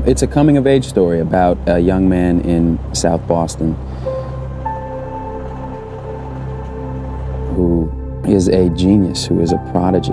It's a coming-of-age story about a young man in South Boston who is a genius, who is a prodigy,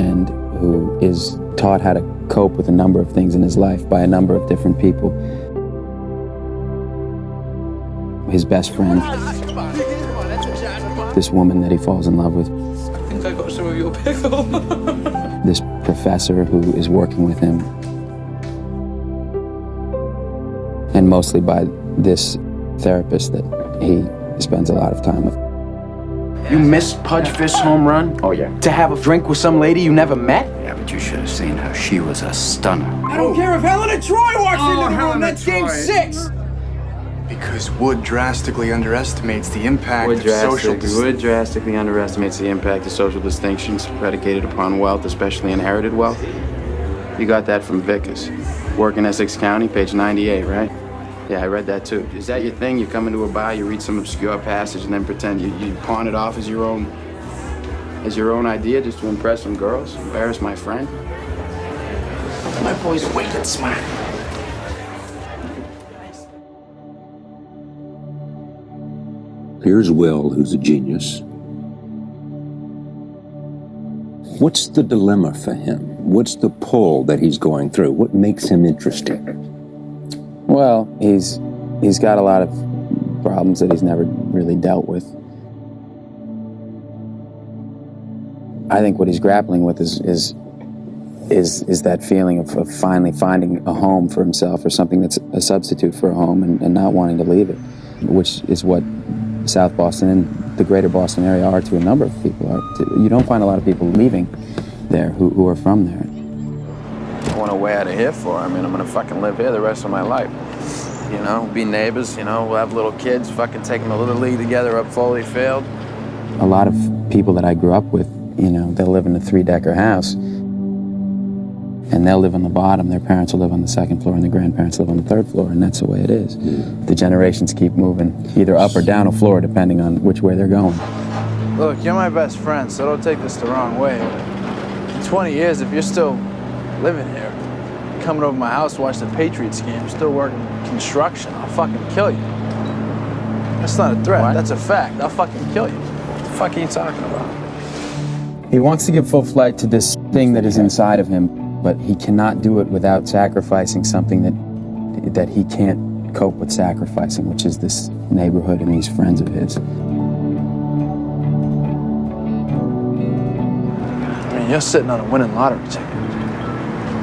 and who is taught how to cope with a number of things in his life by a number of different people. His best friend, this woman that he falls in love with. I think I got some of your pickle. This professor who is working with him. And mostly by this therapist that he spends a lot of time with. You missed Pudge Fist's home run? Oh, yeah. To have a drink with some lady you never met? Yeah, but you should have seen her. She was a stunner. I don't care if Helena Troy walks into the room. That's game 6. Because Wood drastically underestimates the impact of social Wood drastically underestimates the impact of social distinctions predicated upon wealth, especially inherited wealth. You got that from Vickers. Work in Essex County, page 98, right? Yeah, I read that too. Is that your thing? You come into a bar, you read some obscure passage, and then pretend you pawn it off as your own idea just to impress some girls? Embarrass my friend? My boy's wicked smart. Here's Will, who's a genius. What's the dilemma for him? What's the pull that he's going through? What makes him interesting? Well, he's got a lot of problems that he's never really dealt with. I think what he's grappling with is that feeling of finally finding a home for himself, or something that's a substitute for a home, and not wanting to leave it, which is what South Boston and the greater Boston area are to a number of people. You don't find a lot of people leaving there who are from there. What a way out of here for? I mean, I'm gonna fucking live here the rest of my life. You know, be neighbors, you know, we'll have little kids, fucking take them to Little League together up Foley Field. A lot of people that I grew up with, you know, they'll live in a 3-decker house, and they'll live on the bottom. Their parents will live on the 2nd floor, and their grandparents live on the 3rd floor, and that's the way it is. The generations keep moving either up or down a floor, depending on which way they're going. Look, you're my best friend, so don't take this the wrong way. In 20 years, if you're still living here, coming over my house to watch the Patriots game, you're still working construction, I'll fucking kill you. That's not a threat, What? that's a fact. I'll fucking kill you. What the fuck are you talking about? He wants to give full flight to this thing that is inside of him, but he cannot do it without sacrificing something that he can't cope with sacrificing, which is this neighborhood and these friends of his. I mean, you're sitting on a winning lottery ticket.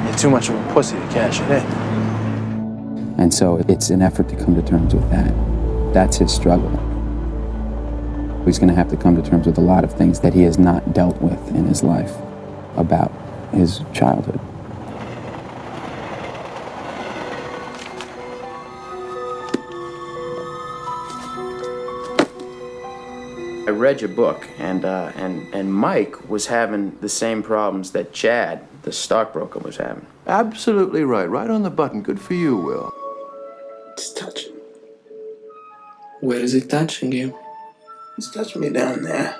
You're too much of a pussy to cash it in. And so it's an effort to come to terms with that. That's his struggle. He's going to have to come to terms with a lot of things that he has not dealt with in his life about his childhood. I read your book, and Mike was having the same problems that Chad, the stockbroker, was having. Absolutely right. Right on the button. Good for you, Will. It's touching. Where is it touching you? It's touching me down there.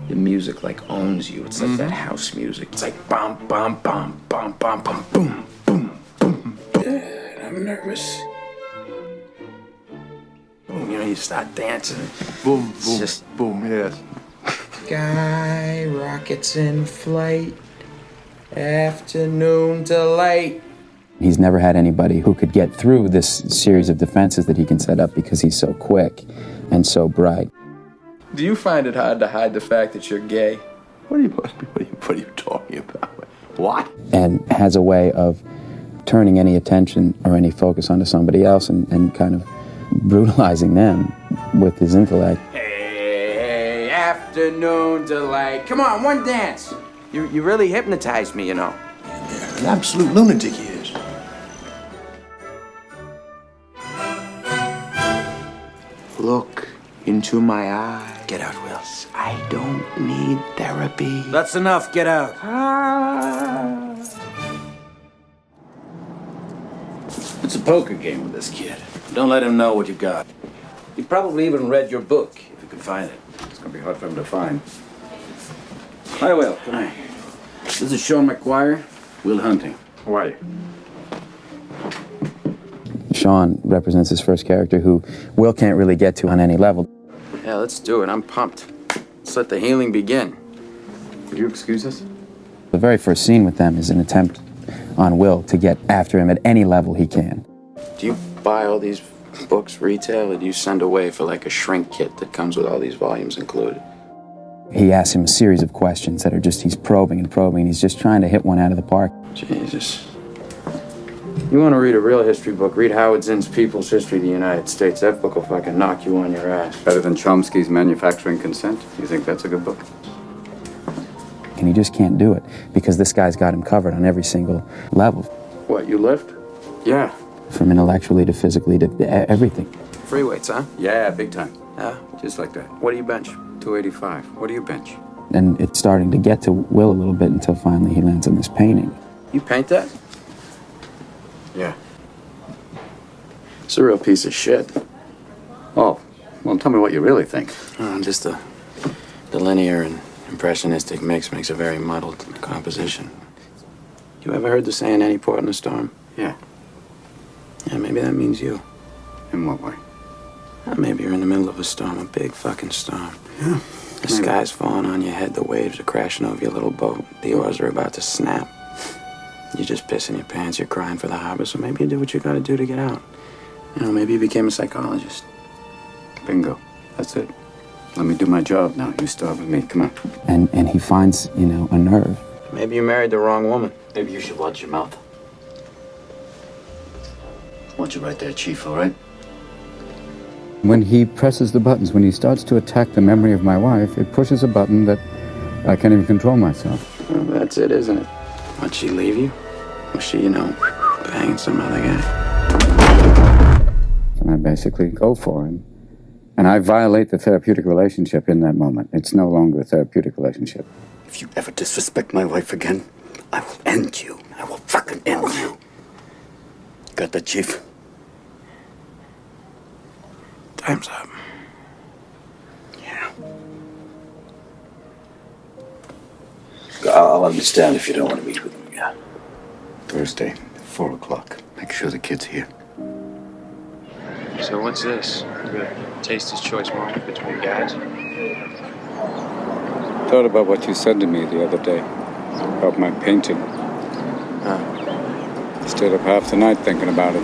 The music like owns you. It's like that house music. It's like bum bum bum bum bum bum boom boom boom boom. I'm nervous. Boom, you know, you start dancing. Boom, It's boom, just boom, yes. Sky rockets in flight. Afternoon delight. He's never had anybody who could get through this series of defenses that he can set up because he's so quick and so bright. Do you find it hard to hide the fact that you're gay? What are you talking about? What? And has a way of turning any attention or any focus onto somebody else and kind of brutalizing them with his intellect. Hey, afternoon delight. Come on, one dance. You really hypnotized me, you know. An absolute lunatic he is. Look into my eyes. Get out, Wills. I don't need therapy. That's enough. Get out. It's a poker game with this kid. Don't let him know what you got. He probably even read your book, if you can find it. It's gonna be hard for him to find. Hi, Will. Come here. This is Sean McGuire. Will Hunting. Why? Sean represents his first character who Will can't really get to on any level. Yeah, let's do it. I'm pumped. Let's let the healing begin. Would you excuse us? The very first scene with them is an attempt on Will to get after him at any level he can. Do you buy all these books retail, or do you send away for like a shrink kit that comes with all these volumes included? He asks him a series of questions that are just, he's probing and probing. He's just trying to hit one out of the park. Jesus. You want to read a real history book, read Howard Zinn's People's History of the United States. That book will fucking knock you on your ass. Better than Chomsky's Manufacturing Consent? You think that's a good book? And he just can't do it because this guy's got him covered on every single level. What, you lift? Yeah. From intellectually to physically to everything. Free weights, huh? Yeah, big time. Yeah. Just like that. What do you bench? 285. What do you bench? And it's starting to get to Will a little bit until finally he lands on this painting. You paint that? Yeah. It's a real piece of shit. Oh, well, tell me what you really think. Just the linear and impressionistic mix makes a very muddled composition. You ever heard the saying, any port in a storm? Yeah. Yeah, maybe that means you. In what way? Maybe you're in the middle of a storm, a big fucking storm. Yeah. The sky's falling on your head, the waves are crashing over your little boat, the oars are about to snap. You're just pissing your pants, you're crying for the harbor, so maybe you do what you gotta do to get out. You know, maybe you became a psychologist. Bingo. That's it. Let me do my job now. You start with me. Come on. And he finds, you know, a nerve. Maybe you married the wrong woman. Maybe you should watch your mouth. Watch it right there, Chief, all right? When he presses the buttons, when he starts to attack the memory of my wife, it pushes a button that I can't even control myself. Well, that's it, isn't it? Why'd she leave you? Was she, you know, banging some other guy? And I basically go for him. And I violate the therapeutic relationship in that moment. It's no longer a therapeutic relationship. If you ever disrespect my wife again, I will end you. I will fucking end you. Got that, Chief? Time's up. Yeah. I'll understand if you don't want to meet with him again. Thursday, 4 o'clock. Make sure the kid's here. So what's this? Taste his choice moment between guys? Thought about what you said to me the other day about my painting. Stayed up half the night thinking about it.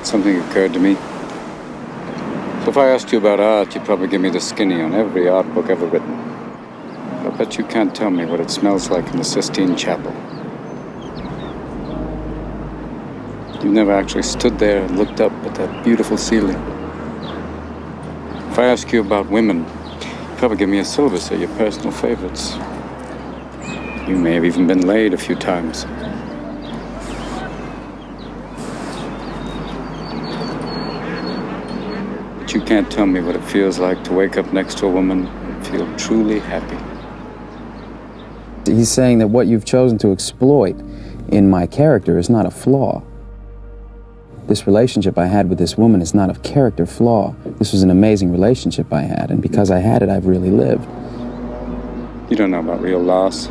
Something occurred to me. So if I asked you about art, you'd probably give me the skinny on every art book ever written. I bet you can't tell me what it smells like in the Sistine Chapel. You never actually stood there and looked up at that beautiful ceiling. If I ask you about women, you'd probably give me a syllabus of your personal favorites. You may have even been laid a few times. But you can't tell me what it feels like to wake up next to a woman and feel truly happy. He's saying that what you've chosen to exploit in my character is not a flaw. This relationship I had with this woman is not a character flaw. This was an amazing relationship I had, and because I had it, I've really lived. You don't know about real loss,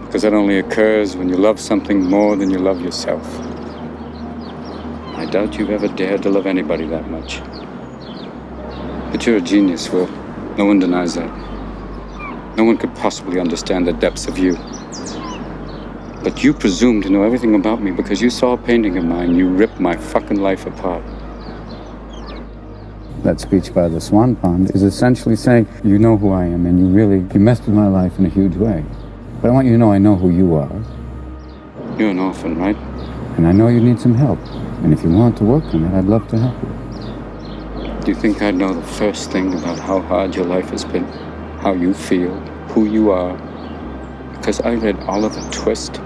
because that only occurs when you love something more than you love yourself. I doubt you've ever dared to love anybody that much. But you're a genius, Will. No one denies that. No one could possibly understand the depths of you. But you presume to know everything about me because you saw a painting of mine. You ripped my fucking life apart. That speech by the Swan Pond is essentially saying, you know who I am, and you messed with my life in a huge way. But I want you to know I know who you are. You're an orphan, right? And I know you need some help. And if you want to work on it, I'd love to help you. Do you think I'd know the first thing about how hard your life has been? How you feel, who you are? Because I read Oliver Twist.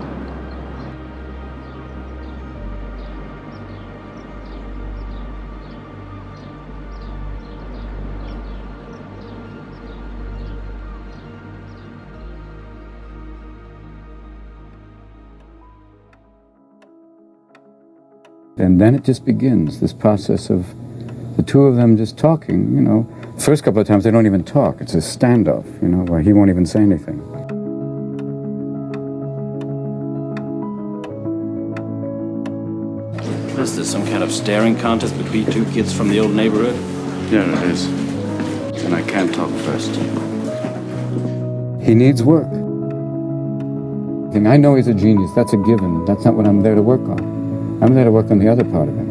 And then it just begins, this process of the two of them just talking, you know. First couple of times they don't even talk. It's a standoff, you know, where he won't even say anything. this some kind of staring contest between two kids from the old neighborhood? Yeah, it is. And I can't talk first. He needs work. And I know he's a genius. That's a given. That's not what I'm there to work on. I'm there to work on the other part of him.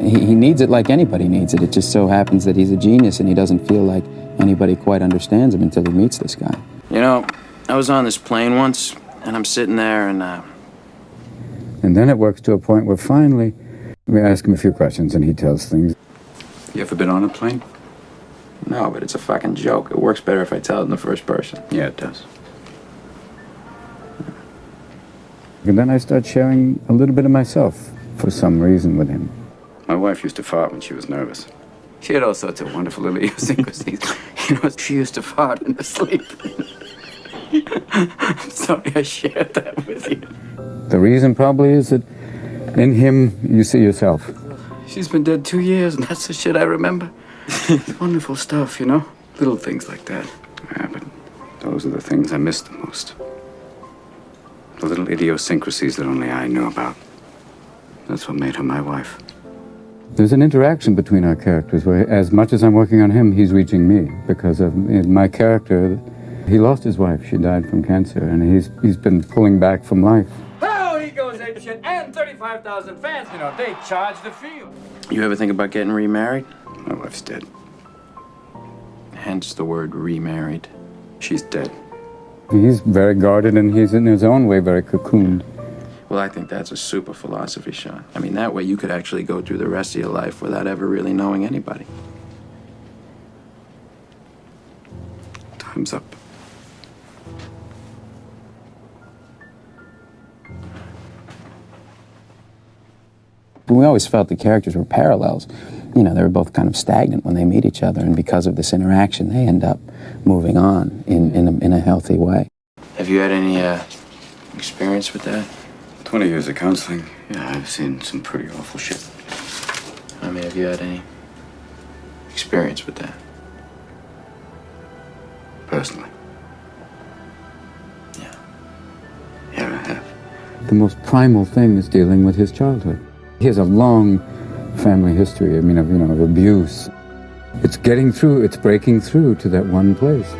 He needs it like anybody needs it. It just so happens that he's a genius and he doesn't feel like anybody quite understands him until he meets this guy. You know, I was on this plane once, and I'm sitting there, and then it works to a point where finally we ask him a few questions and he tells things. You ever been on a plane? No, but it's a fucking joke. It works better if I tell it in the first person. Yeah, it does. And then I start sharing a little bit of myself for some reason with him. My wife used to fart when she was nervous. She had all sorts of wonderful idiosyncrasies. You know, she used to fart in her sleep. I'm sorry I shared that with you. The reason probably is that in him you see yourself. She's been dead 2 years, and that's the shit I remember. It's wonderful stuff, you know? Little things like that. Yeah, but those are the things I miss the most. The little idiosyncrasies that only I knew about. That's what made her my wife. There's an interaction between our characters where as much as I'm working on him, he's reaching me because of in my character. He lost his wife. She died from cancer, and he's been pulling back from life. Oh, he goes ape shit, and 35,000 fans, you know, they charge the field. You ever think about getting remarried? My wife's dead. Hence the word remarried. She's dead. He's very guarded, and he's in his own way very cocooned. Well, I think that's a super philosophy, Sean. I mean, that way you could actually go through the rest of your life without ever really knowing anybody. Time's up. We always felt the characters were parallels. You know, they were both kind of stagnant when they meet each other, and because of this interaction, they end up moving on in a healthy way. Have you had any experience with that? 20 years of counseling. Yeah, I've seen some pretty awful shit. I mean, have you had any experience with that? Personally? Yeah. Yeah, I have. The most primal thing is dealing with his childhood. He has a long family history, of abuse. It's getting through, it's breaking through to that one place.